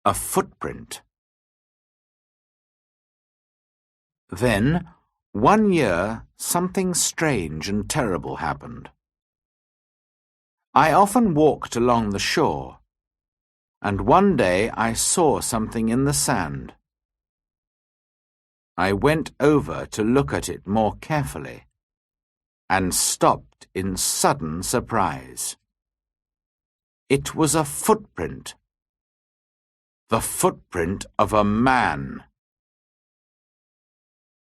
A footprint. Then, one year, something strange and terrible happened. I often walked along the shore, and one day I saw something in the sand. I went over to look at it more carefully, and stopped in sudden surprise. It was a footprint. The footprint of a man.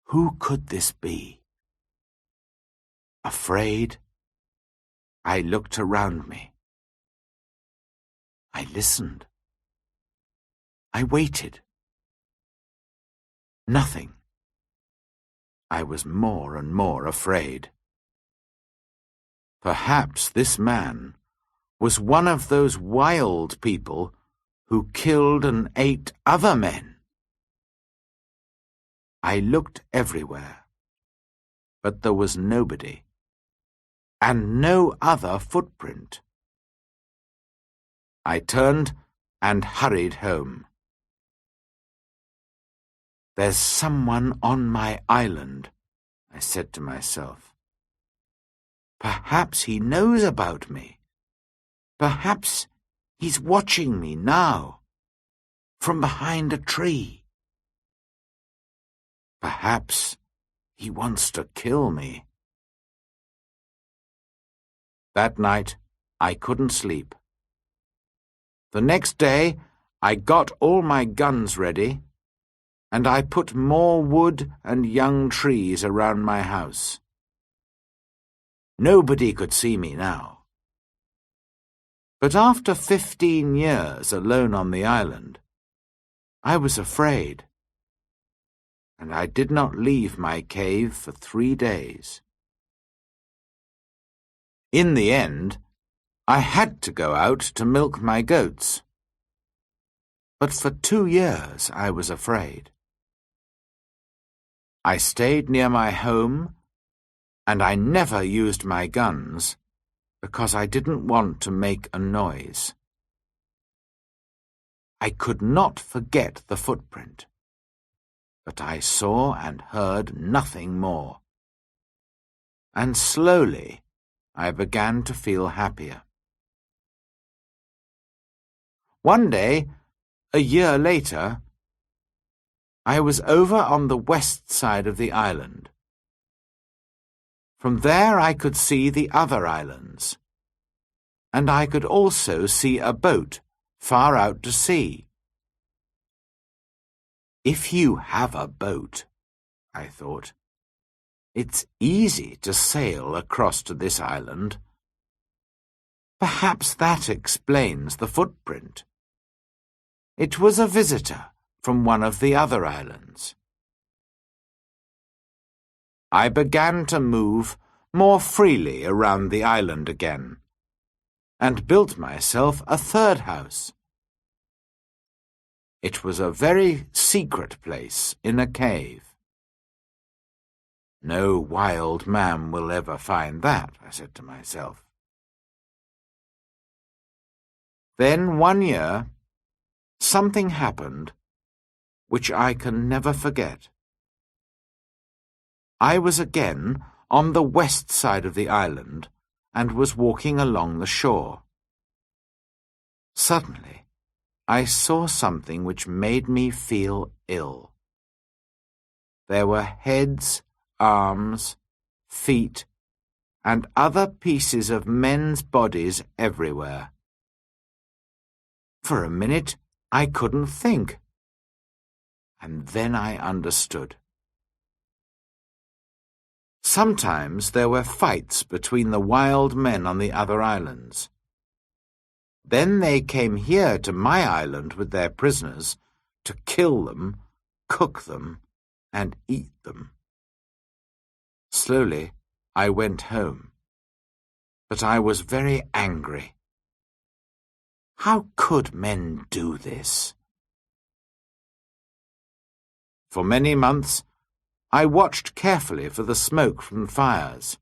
Who could this be? Afraid, I looked around me. I listened. I waited. Nothing. I was more and more afraid. Perhaps this man was one of those wild people who killed and ate other men. I looked everywhere, but there was nobody, and no other footprint. I turned and hurried home. "There's someone on my island," I said to myself. "Perhaps he knows about me. Perhaps he's watching me now, from behind a tree. Perhaps he wants to kill me." That night, I couldn't sleep. The next day, I got all my guns ready, and I put more wood and young trees around my house. Nobody could see me now. But after 15 years alone on the island, I was afraid, and I did not leave my cave for 3 days. In the end, I had to go out to milk my goats. But for 2 years I was afraid. I stayed near my home, and I never used my guns because I didn't want to make a noise. I could not forget the footprint, but I saw and heard nothing more. And slowly I began to feel happier. One day, a year later, I was over on the west side of the island. From there I could see the other islands, and I could also see a boat far out to sea. If you have a boat, I thought, it's easy to sail across to this island. Perhaps that explains the footprint. It was a visitor from one of the other islands. I began to move more freely around the island again, and built myself a third house. It was a very secret place in a cave. No wild man will ever find that, I said to myself. Then one year, something happened which I can never forget. I was again on the west side of the island and was walking along the shore. Suddenly, I saw something which made me feel ill. There were heads, arms, feet, and other pieces of men's bodies everywhere. For a minute, I couldn't think, and then I understood. Sometimes there were fights between the wild men on the other islands. Then they came here to my island with their prisoners to kill them, cook them, and eat them. Slowly, I went home, but I was very angry. How could men do this? For many months, I watched carefully for the smoke from fires,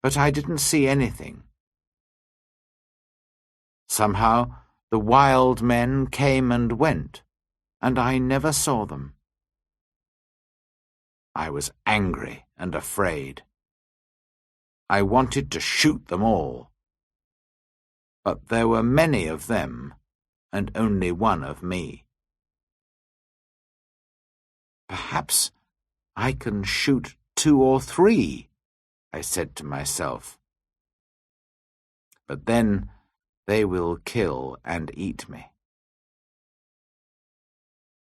but I didn't see anything. Somehow, The wild men came and went, and I never saw them. I was angry and afraid. I wanted to shoot them all. But there were many of them, and only one of me. Perhaps I can shoot 2 or 3, I said to myself. But then they will kill and eat me.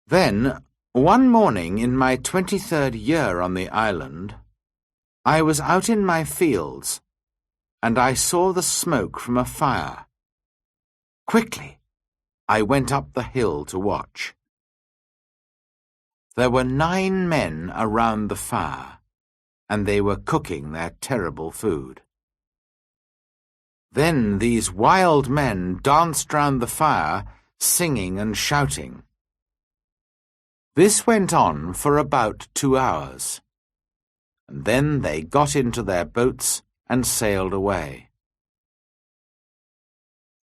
Then, one morning in my 23rd year on the island, I was out in my fields, and I saw the smoke from a fire. Quickly, I went up the hill to watch. There were 9 men around the fire, and they were cooking their terrible food. Then these wild men danced round the fire, singing and shouting. This went on for about 2 hours, and then they got into their boats and sailed away.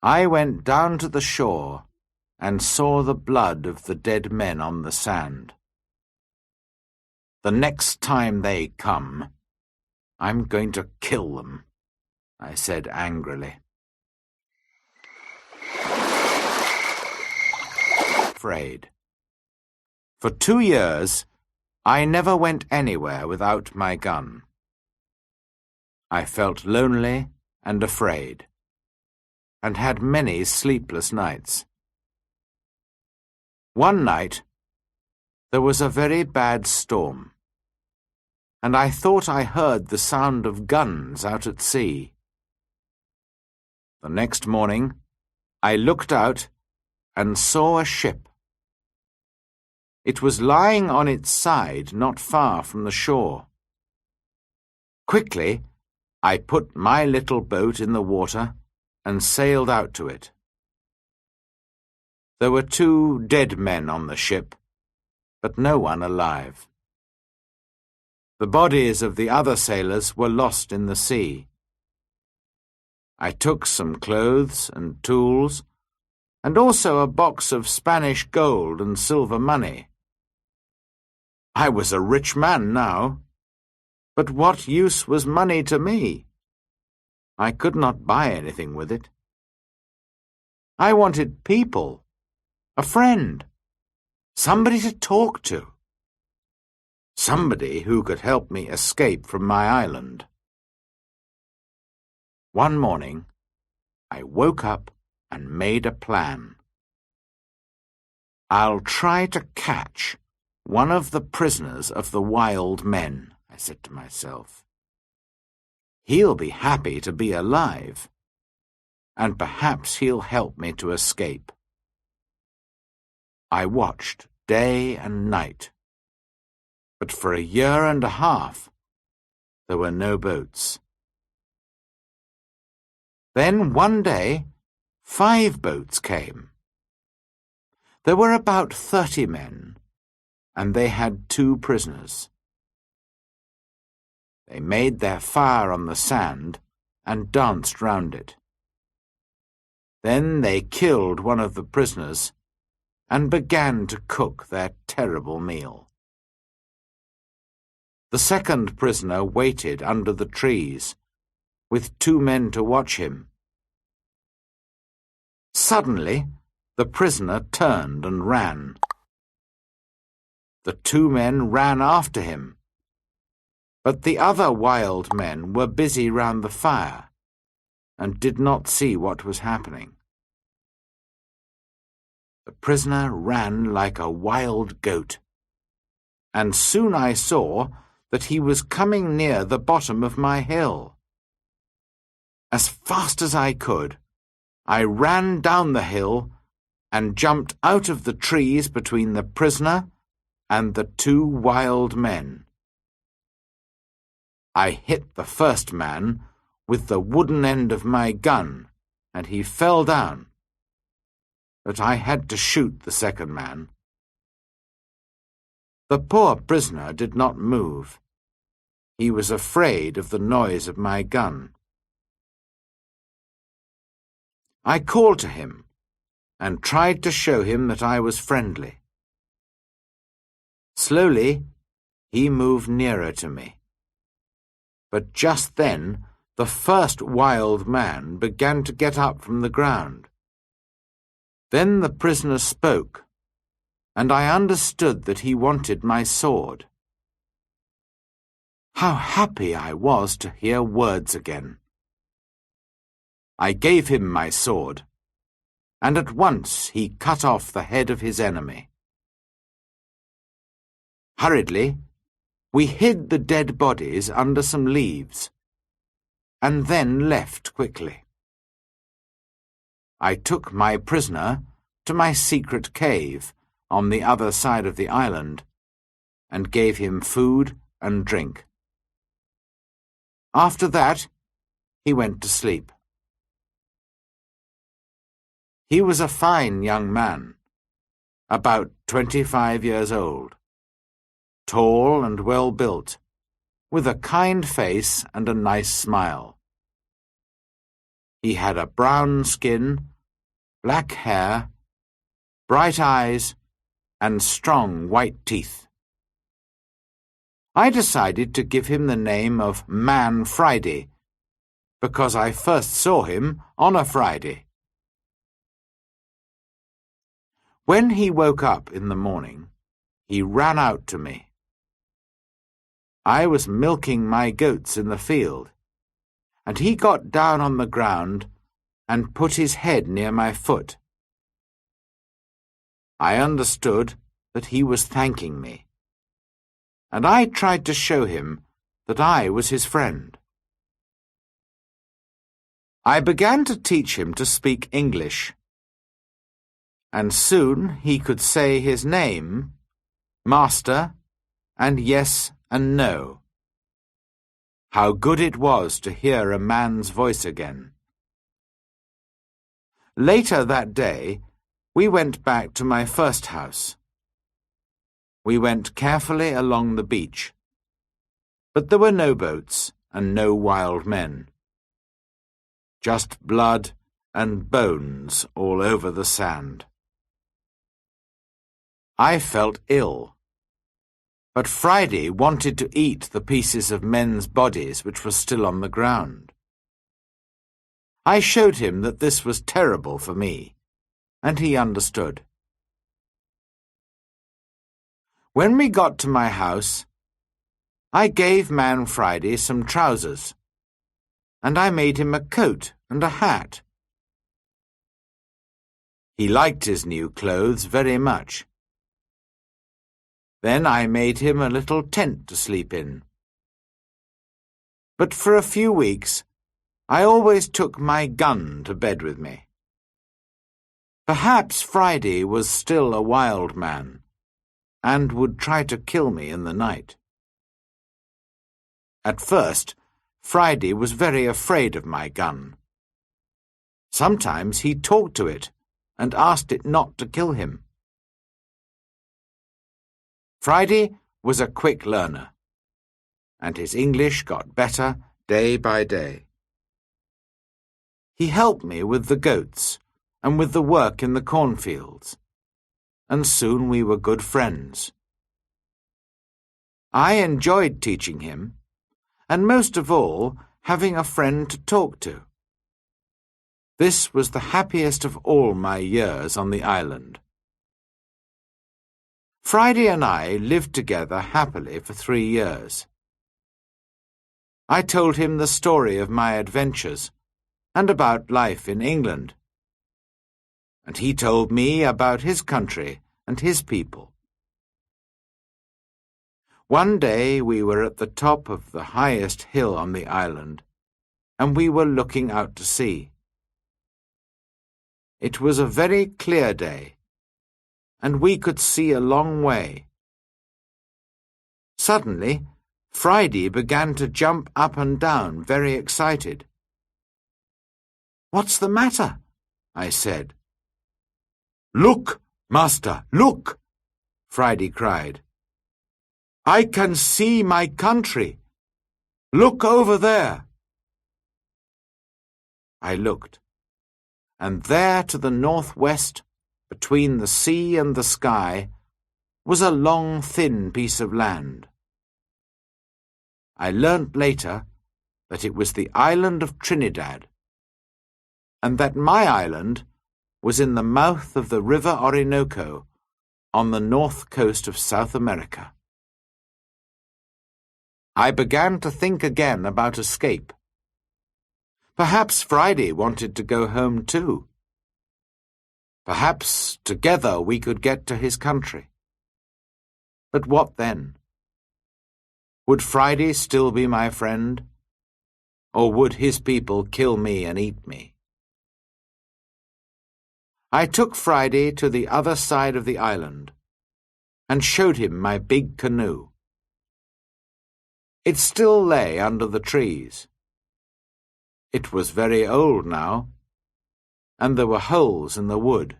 I went down to the shore and saw the blood of the dead men on the sand. The next time they come, I'm going to kill them, I said angrily. Afraid. For 2 years, I never went anywhere without my gun. I felt lonely and afraid, and had many sleepless nights. One night, there was a very bad storm, and I thought I heard the sound of guns out at sea. The next morning, I looked out and saw a ship. It was lying on its side not far from the shore. Quickly, I put my little boat in the water and sailed out to it. There were 2 dead men on the ship, but no one alive. The bodies of the other sailors were lost in the sea. I took some clothes and tools, and also a box of Spanish gold and silver money. I was a rich man now, but what use was money to me? I could not buy anything with it. I wanted people, a friend, somebody to talk to, somebody who could help me escape from my island. One morning, I woke up and made a plan. I'll try to catch one of the prisoners of the wild men, I said to myself. He'll be happy to be alive, and perhaps he'll help me to escape. I watched day and night, but for a year and a half there were no boats. Then one day 5 boats came. There were about 30 men, and they had 2 prisoners. They made their fire on the sand and danced round it. Then they killed one of the prisoners and began to cook their terrible meal. The second prisoner waited under the trees, with 2 men to watch him. Suddenly, the prisoner turned and ran. The 2 men ran after him, but the other wild men were busy round the fire and did not see what was happening. The prisoner ran like a wild goat, and soon I saw that he was coming near the bottom of my hill. As fast as I could, I ran down the hill and jumped out of the trees between the prisoner and the 2 wild men. I hit the first man with the wooden end of my gun, and he fell down. But I had to shoot the second man. The poor prisoner did not move. He was afraid of the noise of my gun. I called to him, and tried to show him that I was friendly. Slowly, he moved nearer to me. But just then, the first wild man began to get up from the ground. Then the prisoner spoke, and I understood that he wanted my sword. How happy I was to hear words again. I gave him my sword, and at once he cut off the head of his enemy. Hurriedly, we hid the dead bodies under some leaves, and then left quickly. I took my prisoner to my secret cave on the other side of the island, and gave him food and drink. After that, he went to sleep. He was a fine young man, about 25 years old, tall and well-built, with a kind face and a nice smile. He had a brown skin, black hair, bright eyes, and strong white teeth. I decided to give him the name of Man Friday, because I first saw him on a Friday. When he woke up in the morning, he ran out to me. I was milking my goats in the field, and he got down on the ground and put his head near my foot. I understood that he was thanking me, and I tried to show him that I was his friend. I began to teach him to speak English, and soon he could say his name, Master, and yes and no. How good it was to hear a man's voice again. Later that day, we went back to my first house. We went carefully along the beach, but there were no boats and no wild men. Just blood and bones all over the sand. I felt ill, but Friday wanted to eat the pieces of men's bodies which were still on the ground. I showed him that this was terrible for me, and he understood. When we got to my house, I gave Man Friday some trousers, and I made him a coat and a hat. He liked his new clothes very much. Then I made him a little tent to sleep in. But for a few weeks, I always took my gun to bed with me. Perhaps Friday was still a wild man, and would try to kill me in the night. At first, Friday was very afraid of my gun. Sometimes he talked to it and asked it not to kill him. Friday was a quick learner, and his English got better day by day. He helped me with the goats and with the work in the cornfields, and soon we were good friends. I enjoyed teaching him, and most of all, having a friend to talk to. This was the happiest of all my years on the island. Friday and I lived together happily for 3 years. I told him the story of my adventures and about life in England, and he told me about his country and his people. One day we were at the top of the highest hill on the island, and we were looking out to sea. It was a very clear day, and we could see a long way. Suddenly, Friday began to jump up and down, very excited. "What's the matter?" I said. "Look, Master, look!" Friday cried. "I can see my country. Look over there." I looked, and there to the northwest between the sea and the sky, was a long, thin piece of land. I learnt later that it was the island of Trinidad, and that my island was in the mouth of the river Orinoco on the north coast of South America. I began to think again about escape. Perhaps Friday wanted to go home too. Perhaps together we could get to his country. But what then? Would Friday still be my friend? Or would his people kill me and eat me? I took Friday to the other side of the island and showed him my big canoe. It still lay under the trees. It was very old now, and there were holes in the wood.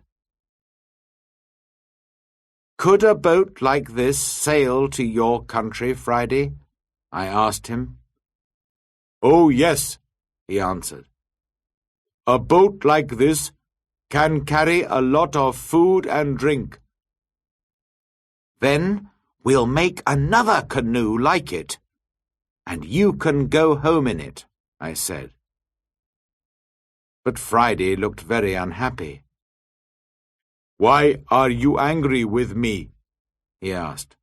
"Could a boat like this sail to your country, Friday?" I asked him. "Oh, yes," he answered. "A boat like this can carry a lot of food and drink." "Then we'll make another canoe like it, and you can go home in it," I said. But Friday looked very unhappy. "Why are you angry with me?" he asked.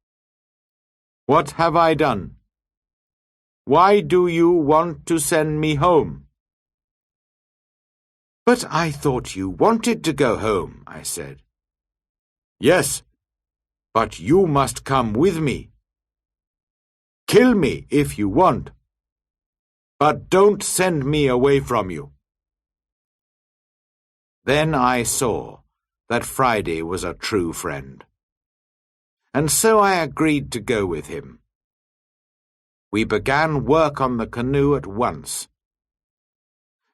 "What have I done? Why do you want to send me home?" "But I thought you wanted to go home," I said. "Yes, but you must come with me. Kill me if you want, but don't send me away from you." Then I saw that Friday was a true friend, and so I agreed to go with him. We began work on the canoe at once.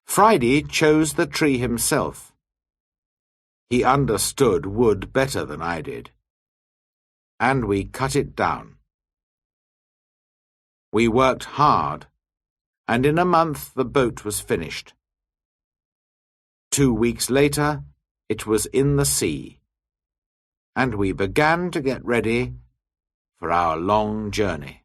Friday chose the tree himself. He understood wood better than I did, and we cut it down. We worked hard, and in a month the boat was finished. 2 weeks later, it was in the sea, and we began to get ready for our long journey.